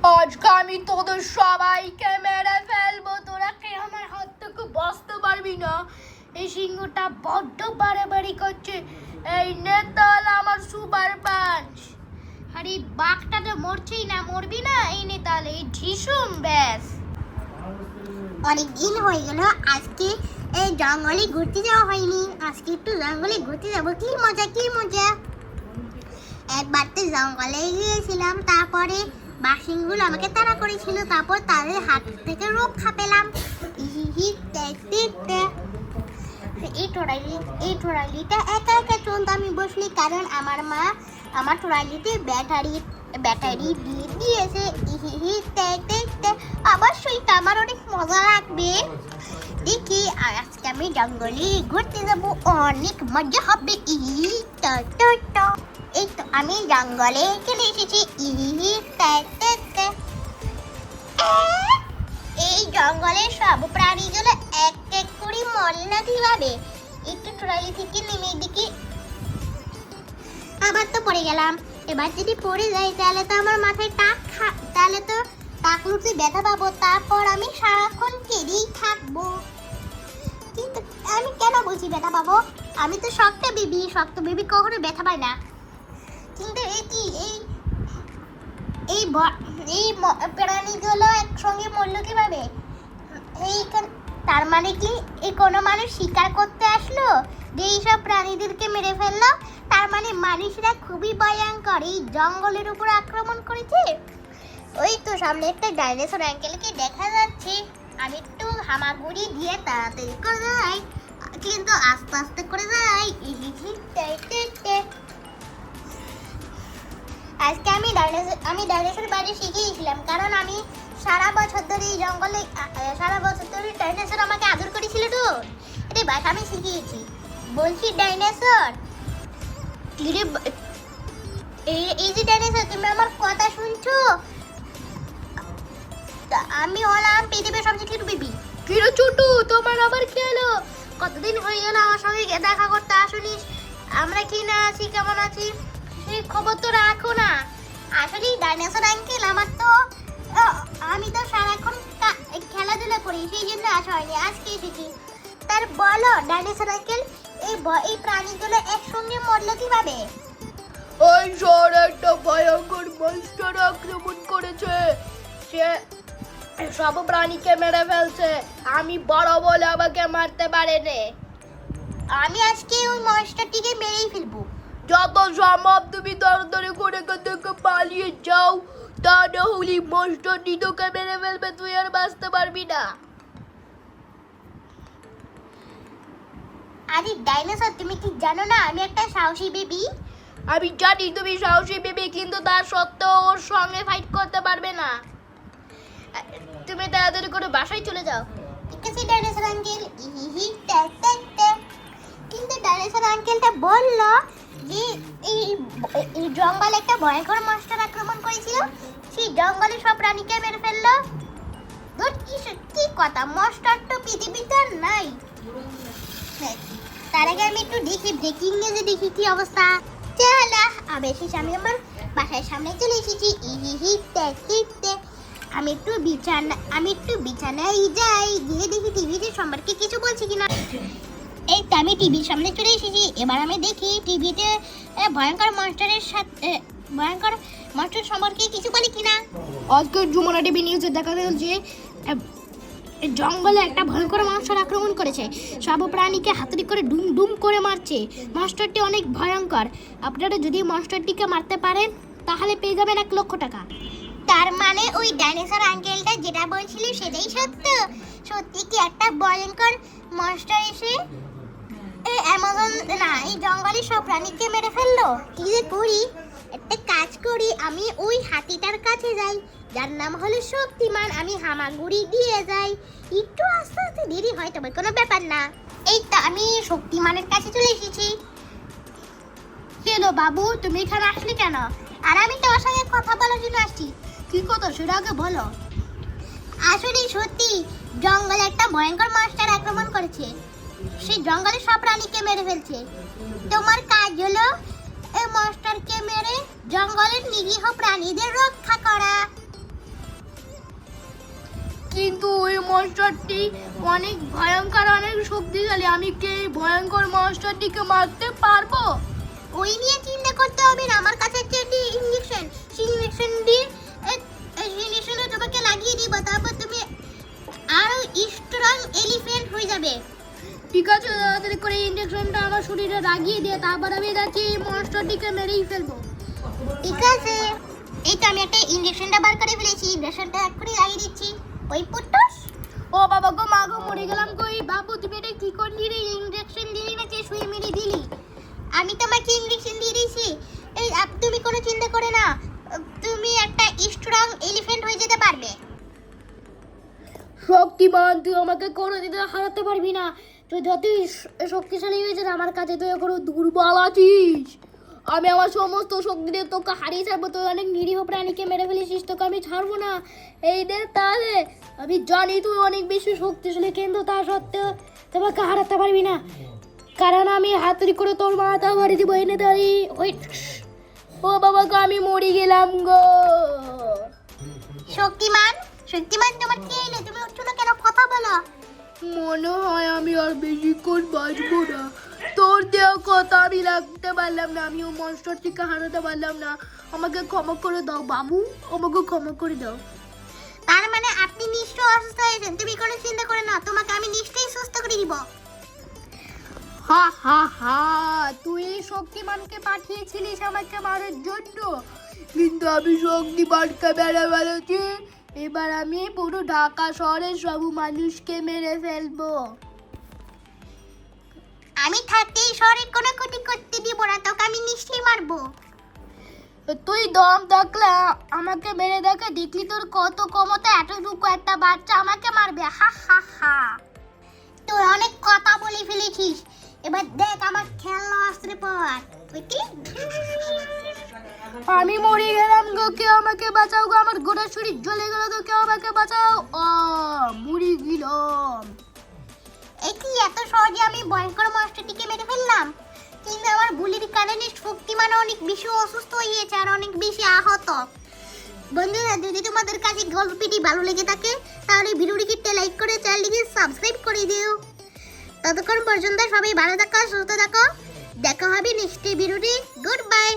আজকে আমি তোদের সবাইকে মেরে ফেলবো। তোরা কে আমার হাত থেকে বাঁচতে পারবি না। এই সিংহটা বড্ড বাড়াবাড়ি করছে। এই নে তাল আমার সুপার পাঞ্চ। আরে বাঘটা তো মরছেই না, মরবি না? এই নে তাল, এই ঢিসুম ব্যাস। অনেক দিন হয়ে গেল, আজকে এই জঙ্গলে ঘুরতে যাওয়া হয়নি। আজকে একটু জঙ্গলে ঘুরতে যাবো। কি মজা কি মজা। একবার তো জঙ্গলে গিয়েছিলাম, তারপরে বাঘসিংহগুলো আমাকে তাড়া করেছিল, তারপর তাদের হাত থেকে রক্ষা পেলাম। এই টোরাইলিটা একা একা চলতে আমি বসলি, কারণ আমার মা আমার টোরাইলিতে ব্যাটারি দিয়ে দিয়েছে। অবশ্যই তো আমার অনেক মজা লাগবে। দেখি আজকে আমি জঙ্গলে ঘুরতে যাবো, অনেক মজা হবে। এই তো আমি জঙ্গলে চলে এসেছি। এই জঙ্গলের সব প্রাণীগুলো এক এক করে মরে না কিভাবে? একটু ট্রলি থেকে নেমে দেখি, আবার তো পড়ে গেলাম। এবার যদি পড়ে যাই তাহলে তো আমার মাথায় তাহলে তো টাকলুতে ব্যথা পাবো, তারপর আমি সারাক্ষণ কেঁদেই থাকবো। কিন্তু আমি কেন বুঝি ব্যথা পাবো? আমি তো শক্ত বেবি কখনো ব্যথা পায় না। কিন্তু এই প্রাণীগুলো একসঙ্গে মরলো কিভাবে? তার মানে কি এই কোনো মানুষ শিকার করতে আসলো যে এইসব প্রাণীদেরকে মেরে ফেললো? তার মানে মানুষরা খুবই ভয়ঙ্কর, এই জঙ্গলের উপর আক্রমণ করেছে। ওই তো সামনে একটা ডাইনোসর আঙ্কেলকে দেখা যাচ্ছে। আমি একটু হামাগুড়ি দিয়ে তাড়াতাড়ি করে যাই, কিন্তু আস্তে আস্তে করে যাই। আজকে আমি ডাইনোসর বাড়ি শিখিয়েছিলাম, কারণ আমি সারা বছর ধরে এই জঙ্গলে ডাইনোসর আমাকে আদর করেছিল। তো এটাই বাস আমি শিখিয়েছি। বলছি ডাইনোসর, এই যে ডাইনোসর, তুমি আমার কথা শুনছো? আমি হলাম পৃথিবীর সবচেয়ে ছোট বেবি। কিরে ছোটু, তোমার আবার কি হলো? কতদিন হয়ে গেল আমার সঙ্গে দেখা করতে আসুনিস। আমরা কি না আছি, কেমন আছি সেই খবর তো রাখো না। আসলে ডাইনোসর আঙ্কেল, আমি তো সারাক্ষণ খেলাধুলা করি, সেই জন্য আসা হয়নি, আজকে এসেছি। তার বলো ডাইনোসর আঙ্কেল, এই প্রাণীগুলো একসঙ্গে মরলো কিভাবে? ওই শহরে একটা ভয়ঙ্কর মনস্টার আক্রমণ করেছে। সে সব প্রাণীকে মেরে ফেলছে। আমি বড় বলে আমাকে মারতে পারেনি। আমি আজকে ওই মনস্টারটিকে মেরেই ফেলবো। যত সম্ভব তুমি তাড়াতাড়ি করে থেকে পালিয়ে যাও, তা না হলে মনস্টারটি তোকে মেরে ফেলবে, তুই আর বাঁচতে পারবি না। আরে ডাইনোসর, তুমি কি জানো না আমি একটা সাহসী বেবি? আমি জানি তুমি সাহসী বেবি, কিন্তু তার সত্ত্বেও ওর সঙ্গে ফাইট করতে পারবে না। তুমি তাড়াতাড়ি করে বাসায় চলে যাও। ঠিক আছে ডাইনোসর আঙ্কেল। কিন্তু ডাইনোসর আঙ্কেলটা বলল যে এই জঙ্গলে একটা ভয়ঙ্কর মনস্টার আক্রমণ করেছিল, সেই জঙ্গলে সব প্রাণীকে মেরে ফেললো। কি কথা, মনস্টার তো পৃথিবীতে আর নাই। তার আগে আমি একটু দেখি, ব্রেকিং নিউজে দেখি কি অবস্থা। চলা অবশেষে আমি আমার বাসার সামনে চলে এসেছি। আমি একটু বিছানায় যাই, গিয়ে দেখি টিভিতে সম্পর্কে কিছু বলছি কিনা। এই তো আমি টিভির সামনে চলে এসেছি। এবার আমি দেখি টিভিতে ভয়ঙ্কর মনস্টার সম্পর্কে কিছু বলি কিনা। আজকের যমুনা টিভি নিউজে দেখা গেল যে জঙ্গলে একটা ভয়ঙ্কর মনস্টার আক্রমণ করেছে, সব প্রাণীকে হাতুড়ি করে ডুম ডুম করে মারছে। মনস্টারটি অনেক ভয়ঙ্কর। আপনারা যদি মনস্টারটিকে মারতে পারেন তাহলে পেয়ে যাবেন 1 লক্ষ টাকা। তার মানে ওই ডাইনোসর আঙ্কেলটা যেটা বলছিল সেটাই সত্য? সত্যি কি একটা ভয়ঙ্কর মনস্টার এসে এই জঙ্গলে সব প্রাণীকে মেরে ফেললো? কি যে করি, একটা কাজ করি, আমি ওই হাতিটার কাছে যাই, যার নাম হলো শক্তিমান। আমি হামাগুড়ি দিয়ে যাই, একটু আস্তে আস্তে দেরি হয়, তবে কোনো ব্যাপার না। এই তো আমি শক্তিমানের কাছে চলে এসেছি। কেলো বাবু, তুমি এখানে আসলে কেন? আর আমি তো ওর সঙ্গে কথা বলার জন্য আসছি। কি কথা সেটা আগে বলো। আসলে সত্যি জঙ্গলে একটা ভয়ঙ্কর মনস্টার আক্রমণ করেছে, সেই জঙ্গলে সব প্রাণীকে মেরে ফেলছে। তোমার কাজ হলো এই মনস্টারকে মেরে জঙ্গলের নিরীহ প্রাণীদের রক্ষা করা। কিন্তু ওই মনস্টারটি অনেক ভয়ঙ্কর, অনেক শক্তিশালী। আমি কি এই ভয়ঙ্কর মনস্টারটিকে মারতে পারবো? ওই নিয়ে চিন্তা করতে হবে না, আমার কাছে একটা ইঞ্জেকশন, সেই ইঞ্জেকশন দিয়ে ইঞ্জেকশনটা তোমাকে লাগিয়ে দিব, তারপর তুমি আরো স্ট্রং এলিফ্যান্ট হয়ে যাবে। ঠিক আছে, তাড়াতাড়ি করে ইঞ্জেকশনটা আমার শরীরে লাগিয়ে দিয়ে তারপর আমি যাচ্ছি এই মনস্টারটিকে মেরেই ফেলবো। ঠিক আছে, এই তো আমি একটা ইঞ্জেকশনটা বার করে ফেলেছি, ইঞ্জেকশনটা এক্ষুনি লাগিয়ে দিচ্ছি। ওই পুট্টুস, ও বাবা গো, মা গো, মরে গেলাম। কই বাবু, তুমি এটা কি করলি রে? ইঞ্জেকশন দিলি না যে শুয়ে মেরে দিলি? আমি তোমাকে ইঞ্জেকশন দিয়ে দিয়েছি। এই তুমি কোনো চিন্তা করে না, তুমি একটা স্ট্রং এলিফ্যান্ট হয়ে যেতে পারবে। শক্তিমান, তুই আমাকে কোনোদিন হারাতে পারবি না। তুই যতই শক্তিশালী হয়েছে আমার কাছে তুই এখনো দুর্বল আছিস। আমি আমার সমস্ত শক্তি দিয়ে তোকে হারিয়ে ছাড়বো। তুই অনেক নিরীহ প্রাণীকে মেরে ফেলেছিস, তোকে আমি ছাড়বো না। এই দে, তাহলে আমি জানি তুই অনেক বেশি শক্তিশালী, কিন্তু তা সত্ত্বেও তোমাকে হারাতে পারবি না, কারণ আমি হাতুড়ি করে তোর মাথা মারি দিব। এনে দাঁড়ি ওই, ও বাবা গো, আমি মরে গেলাম গো। শক্তিমান, শক্তিমান, তোমার কি হলো? তুমি উঠছো না কেন? কথা বলো। মনে হয় আমি আর বেশিক্ষণ বাঁচবো না। তোর দেওয়া কথা আমি রাখতে পারলাম না, আমিও মনস্টারটিকে হারাতে পারলাম না। আমাকে ক্ষমা করে দাও বাবু, আমাকে ক্ষমা করে দাও। তার মানে আপনি নিশ্চয়ই অসুস্থ হয়েছেন। তুমি কোনো চিন্তা করে না, তোমাকে আমি নিশ্চয়ই সুস্থ করে দিব। হা হা হা, তুই এই শক্তিমানকে পাঠিয়েছিলিস আমাকে মারার জন্য, কিন্তু আমি শক্তিমানকে মেরে ফেলেছি। এবার আমি পুরো ঢাকা শহরের সব মানুষকে মেরে ফেলবো। আমি থাকতে এই শহরে কোনো ক্ষতি করতে দিব না, তোকে আমি নিশ্চয়ই মারবো। তুই দম থাকলে আমাকে মেরে দেখা, দেখলি তোর কত ক্ষমতা, এতটুকু একটা বাচ্চা আমাকে মারবে? হা হা হা। তুই অনেক কথা বলে ফেলেছিস, এবার দেখ আমার খেলনা অস্ত্রে পাওয়ার। আমি মরে গেলাম গো, কেউ আমাকে বাঁচাও গো, আমার গোটা শরীর জ্বলে গেল তো, কেউ আমাকে বাঁচাও। মরে গেলাম। এই কি এত সহজে আমি ভয়ঙ্কর মনস্টারটিকে মেরে ফেললাম? কিন্তু আমার গুলির কারণে শক্তিমান অনেক বেশি অসুস্থ হয়ে গেছে আর অনেক বেশি আহত। বন্ধুরা, যদি তোমাদের কাছে গল্পটি ভালো লেগে থাকে তাহলে ভিডিওটিকে লাইক করে চ্যানেলটিকে সাবস্ক্রাইব করে দিও। ততক্ষণ পর্যন্ত সবাই ভালো থাকো, সুস্থ থাকো। দেখা হবে নেক্সট ভিডিওতে। Good bye.